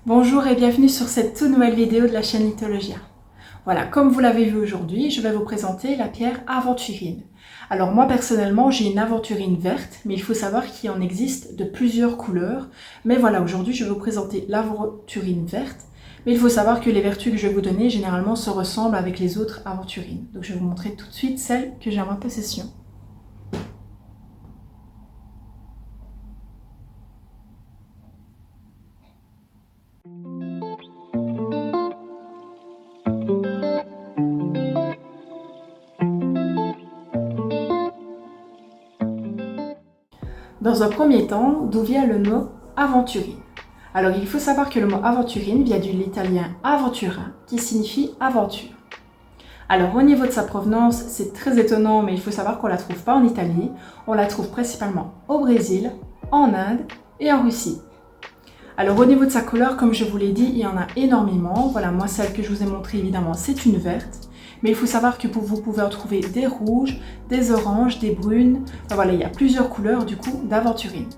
Bonjour et bienvenue sur cette toute nouvelle vidéo de la chaîne Lithologia. Voilà, comme vous l'avez vu aujourd'hui, je vais vous présenter la pierre aventurine. Alors moi personnellement, j'ai une aventurine verte, mais il faut savoir qu'il en existe de plusieurs couleurs. Mais voilà, aujourd'hui je vais vous présenter l'aventurine verte. Mais il faut savoir que les vertus que je vais vous donner généralement se ressemblent avec les autres aventurines. Donc je vais vous montrer tout de suite celle que j'ai en ma possession. Dans un premier temps, d'où vient le mot aventurine? Alors il faut savoir que le mot aventurine vient de l'italien aventura, qui signifie aventure. Alors au niveau de sa provenance, c'est très étonnant, mais il faut savoir qu'on ne la trouve pas en Italie, on la trouve principalement au Brésil, en Inde et en Russie. Alors au niveau de sa couleur, comme je vous l'ai dit, il y en a énormément. Voilà, moi celle que je vous ai montrée évidemment, c'est une verte. Mais il faut savoir que vous pouvez en trouver des rouges, des oranges, des brunes. Enfin voilà, il y a plusieurs couleurs du coup d'aventurine.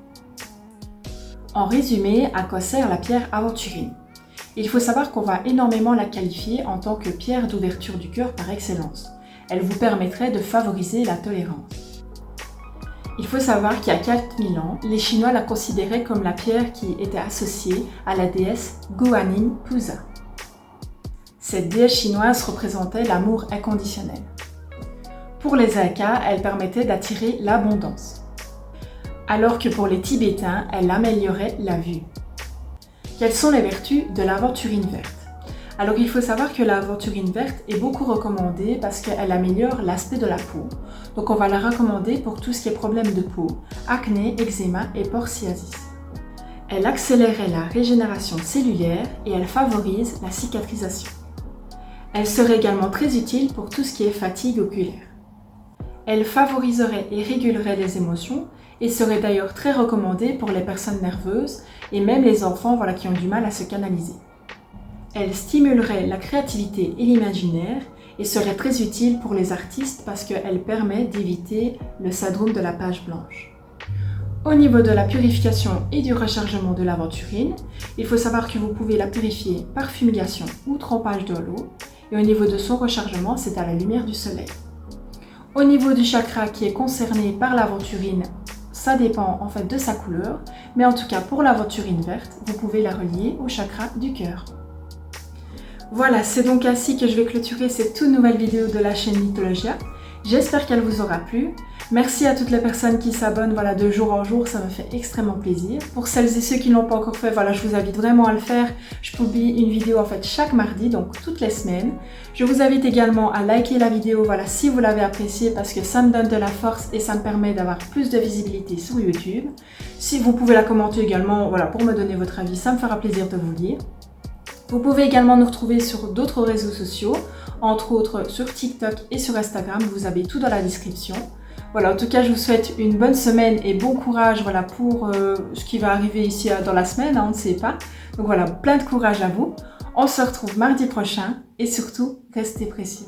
En résumé, à quoi sert la pierre aventurine? Il faut savoir qu'on va énormément la qualifier en tant que pierre d'ouverture du cœur par excellence. Elle vous permettrait de favoriser la tolérance. Il faut savoir qu'il y a 4000 ans, les Chinois la considéraient comme la pierre qui était associée à la déesse Guanyin Puza. Cette déesse chinoise représentait l'amour inconditionnel. Pour les Incas, elle permettait d'attirer l'abondance. Alors que pour les Tibétains, elle améliorait la vue. Quelles sont les vertus de l'aventurine verte? Alors il faut savoir que l'aventurine verte est beaucoup recommandée parce qu'elle améliore l'aspect de la peau. Donc on va la recommander pour tout ce qui est problème de peau, acné, eczéma et psoriasis. Elle accélérait la régénération cellulaire et elle favorise la cicatrisation. Elle serait également très utile pour tout ce qui est fatigue oculaire. Elle favoriserait et régulerait les émotions et serait d'ailleurs très recommandée pour les personnes nerveuses et même les enfants qui ont du mal à se canaliser. Elle stimulerait la créativité et l'imaginaire et serait très utile pour les artistes parce qu'elle permet d'éviter le syndrome de la page blanche. Au niveau de la purification et du rechargement de l'aventurine, il faut savoir que vous pouvez la purifier par fumigation ou trempage de l'eau. Et au niveau de son rechargement, c'est à la lumière du soleil. Au niveau du chakra qui est concerné par l'aventurine, ça dépend en fait de sa couleur, mais en tout cas pour l'aventurine verte, vous pouvez la relier au chakra du cœur. Voilà, c'est donc ainsi que je vais clôturer cette toute nouvelle vidéo de la chaîne Lithologia. J'espère qu'elle vous aura plu. Merci à toutes les personnes qui s'abonnent de jour en jour, ça me fait extrêmement plaisir. Pour celles et ceux qui ne l'ont pas encore fait, je vous invite vraiment à le faire. Je publie une vidéo chaque mardi, donc toutes les semaines. Je vous invite également à liker la vidéo si vous l'avez appréciée parce que ça me donne de la force et ça me permet d'avoir plus de visibilité sur YouTube. Si vous pouvez la commenter également pour me donner votre avis, ça me fera plaisir de vous lire. Vous pouvez également nous retrouver sur d'autres réseaux sociaux, entre autres sur TikTok et sur Instagram, vous avez tout dans la description. Voilà, en tout cas, je vous souhaite une bonne semaine et bon courage pour ce qui va arriver ici dans la semaine, on ne sait pas. Donc voilà, plein de courage à vous. On se retrouve mardi prochain et surtout, restez précieux.